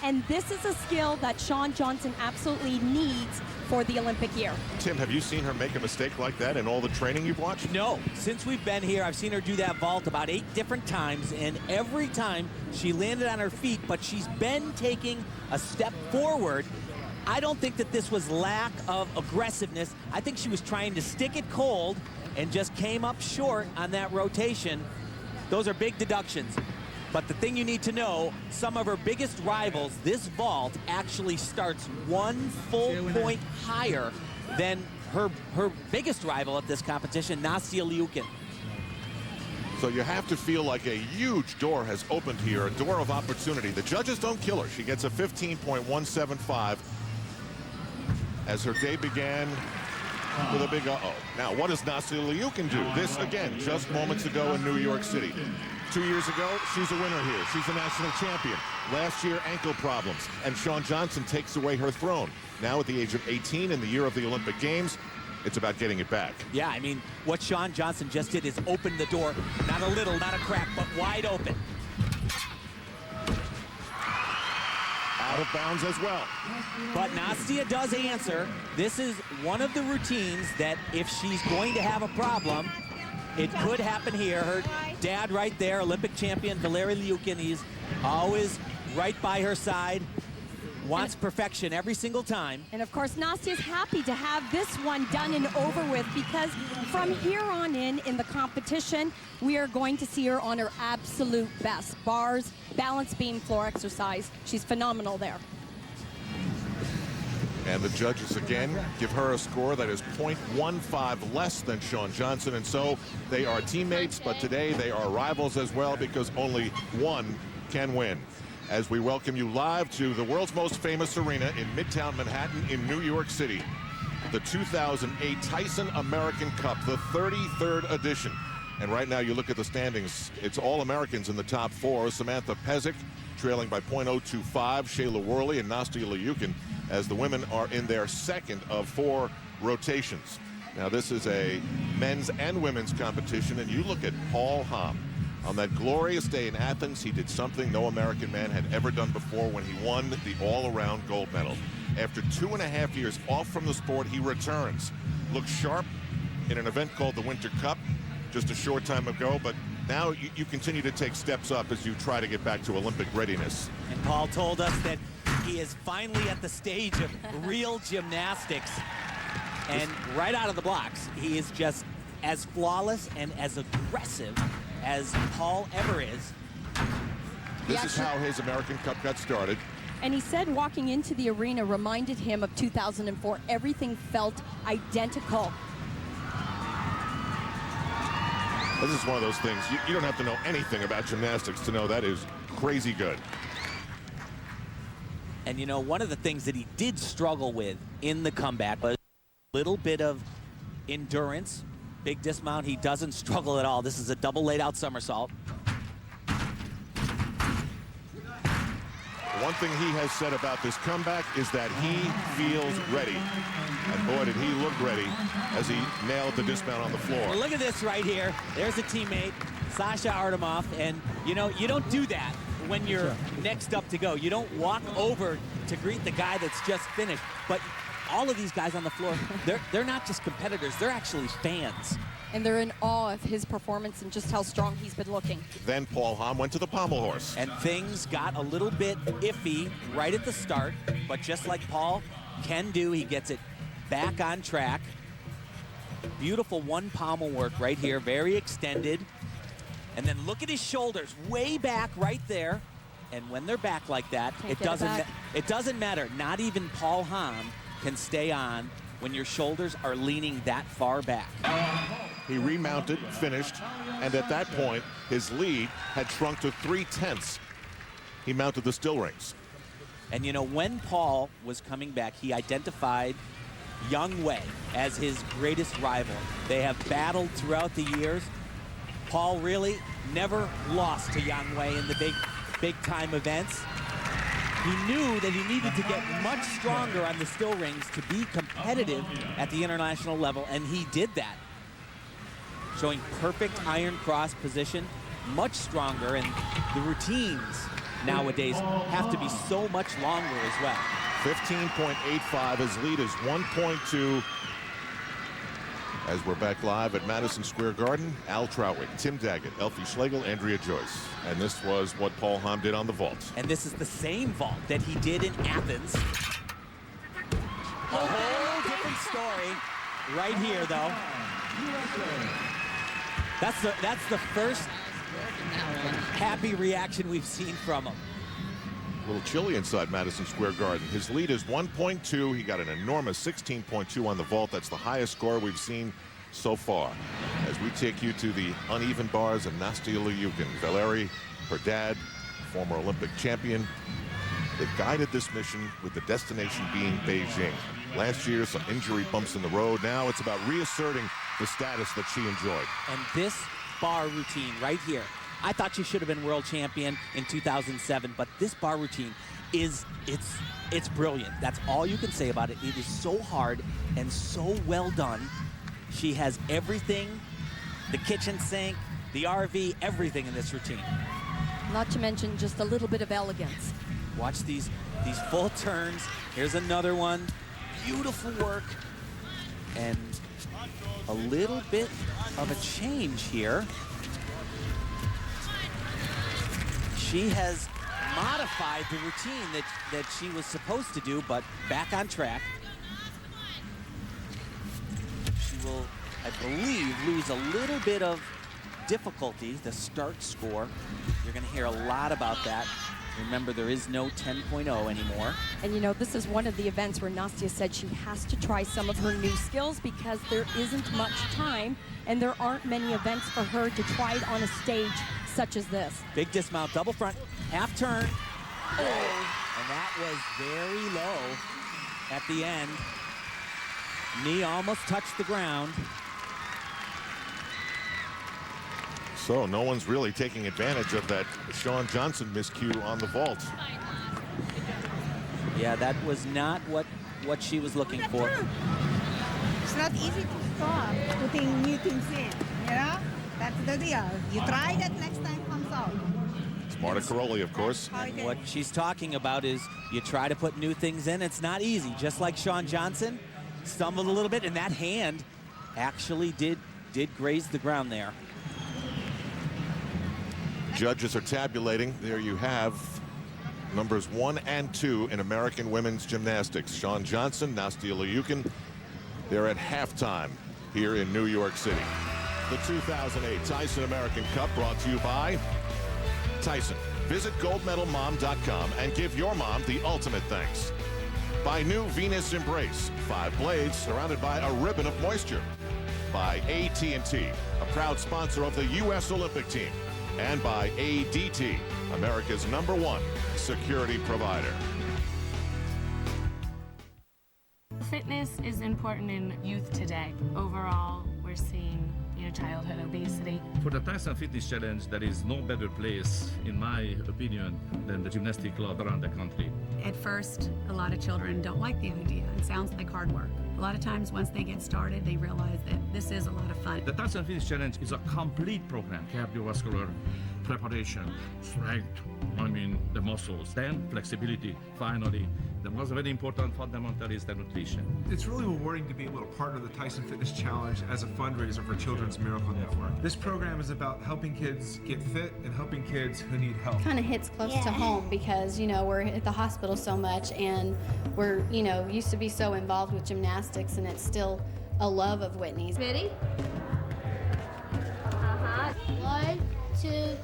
And this is a skill that Shawn Johnson absolutely needs for the Olympic year. Tim, have you seen her make a mistake like that in all the training you've watched? No. Since we've been here, I've seen her do that vault about 8 different times, and every time she landed on her feet, but she's been taking a step forward. I don't think that this was lack of aggressiveness. I think she was trying to stick it cold and just came up short on that rotation. Those are big deductions. But the thing you need to know, some of her biggest rivals, this vault actually starts 1 full point higher than her biggest rival at this competition, Nastia Liukin. So you have to feel like a huge door has opened here, a door of opportunity. The judges don't kill her. She gets a 15.175 as her day began with a big uh-oh. Now, what does Nastia Liukin do? This, again, just moments ago in New York City. 2 years ago, she's a winner here. She's a national champion. Last year, ankle problems, and Shawn Johnson takes away her throne. Now, at the age of 18, in the year of the Olympic Games, it's about getting it back. Yeah, I mean, what Shawn Johnson just did is open the door, not a little, not a crack, but wide open. Out of bounds as well. But Nastia does answer. This is one of the routines that if she's going to have a problem, it could happen here. Her dad right there, Olympic champion Valeri Liukin, he's always right by her side, wants perfection every single time. And of course, Nastia's happy to have this one done and over with, because from here on in the competition, we are going to see her on her absolute best. Bars, balance beam, floor exercise. She's phenomenal there. And the judges again give her a score that is 0.15 less than Shawn Johnson, and so they are teammates, but today they are rivals as well, because only one can win. As we welcome you live to the world's most famous arena in Midtown Manhattan in New York City, the 2008 Tyson American Cup, the 33rd edition. And right now you look at the standings, it's all Americans in the top 4. Samantha Pezic trailing by 0.025, Shayla Worley and Nastia Liukin, as the women are in their second of 4 rotations. Now this is a men's and women's competition, and you look at Paul Hamm. On that glorious day in Athens, he did something no American man had ever done before when he won the all-around gold medal. After 2.5 years off from the sport, he returns. Looks sharp in an event called the Winter Cup just a short time ago, but now you continue to take steps up as you try to get back to Olympic readiness. And Paul told us that he is finally at the stage of real gymnastics. And right out of the blocks, he is just as flawless and as aggressive as Paul ever is. This is how his American Cup got started. And he said walking into the arena reminded him of 2004. Everything felt identical. This is one of those things, you don't have to know anything about gymnastics to know that is crazy good. And you know, one of the things that he did struggle with in the comeback was a little bit of endurance. Big dismount, he doesn't struggle at all. This is a double laid out somersault. One thing he has said about this comeback is that he feels ready. And boy, did he look ready as he nailed the dismount on the floor. Well, look at this right here. There's a teammate, Sasha Artemoff, and you know, you don't do that when you're next up to go. You don't walk over to greet the guy that's just finished. But all of these guys on the floor, they're not just competitors, they're actually fans. And they're in awe of his performance and just how strong he's been looking. Then Paul Hamm went to the pommel horse. And things got a little bit iffy right at the start, but just like Paul can do, he gets it back on track. Beautiful one pommel work right here, very extended. And then look at his shoulders, way back right there. And when they're back like that, it doesn't matter. Not even Paul Hamm can stay on when your shoulders are leaning that far back. He remounted, finished, and at that point, his lead had shrunk to 3/10. He mounted the still rings. And you know, when Paul was coming back, he identified Young Wei as his greatest rival. They have battled throughout the years. Paul really never lost to Yang Wei in the big time events. He knew that he needed to get much stronger on the still rings to be competitive at the international level, and he did that. Showing perfect iron cross position, much stronger, and the routines nowadays have to be so much longer as well. 15.85. His lead is 1.2. As we're back live at Madison Square Garden, Al Troutwick, Tim Daggett, Elfie Schlegel, Andrea Joyce. And this was what Paul Hamm did on the vault. And this is the same vault that he did in Athens. A whole different story right here, though. That's the first happy reaction we've seen from him. A little chilly inside Madison Square Garden. His lead is 1.2. He got an enormous 16.2 on the vault. That's the highest score we've seen so far. As we take you to the uneven bars of Nastia Liukin. Valeri, her dad, former Olympic champion. They guided this mission with the destination being Beijing. Last year, some injury bumps in the road. Now it's about reasserting the status that she enjoyed. And this bar routine right here, I thought she should have been world champion in 2007, but this bar routine it's brilliant. That's all you can say about it. It is so hard and so well done. She has everything, the kitchen sink, the RV, everything in this routine. Not to mention just a little bit of elegance. Watch these full turns. Here's another one. Beautiful work. And a little bit of a change here. She has modified the routine that she was supposed to do, but back on track. She will, I believe, lose a little bit of difficulty, the start score. You're going to hear a lot about that. Remember, there is no 10.0 anymore. And you know, this is one of the events where Nastia said she has to try some of her new skills because there isn't much time and there aren't many events for her to try it on a stage such as this. Big dismount, double front, half turn. Oh, and that was very low at the end. Knee almost touched the ground. So no one's really taking advantage of that Shawn Johnson miscue on the vault. Yeah, that was not what she was looking for. It's not easy to stop putting new things in, you know? That's the deal. You try that, next time comes out. Marta Caroli, of course. And what she's talking about is you try to put new things in. It's not easy. Just like Shawn Johnson stumbled a little bit, and that hand actually did graze the ground there. Judges are tabulating. There you have numbers 1 and 2 in American women's gymnastics. Shawn Johnson, Nastia Liukin. They're at halftime here in New York City. The 2008 Tyson American Cup brought to you by Tyson. Visit goldmedalmom.com and give your mom the ultimate thanks. By new Venus Embrace, 5 blades surrounded by a ribbon of moisture. By AT&T, a proud sponsor of the U.S. Olympic team. And by ADT, America's #1 security provider. Fitness is important in youth today. Overall, we're seeing childhood obesity. For the Tyson Fitness Challenge, there is no better place, in my opinion, than the gymnastic club around the country. At first, a lot of children don't like the idea. It sounds like hard work. A lot of times, once they get started, they realize that this is a lot of fun. The Tyson Fitness Challenge is a complete program. Cardiovascular preparation, strength, the muscles, then flexibility. Finally, the most very important fundamental is the nutrition. It's really rewarding to be able to partner the Tyson Fitness Challenge as a fundraiser for Children's Miracle Network. This program is about helping kids get fit and helping kids who need help. Kind of hits close to home because, we're at the hospital so much and we're, used to be so involved with gymnastics, and it's still a love of Whitney's. Ready? 1, 2,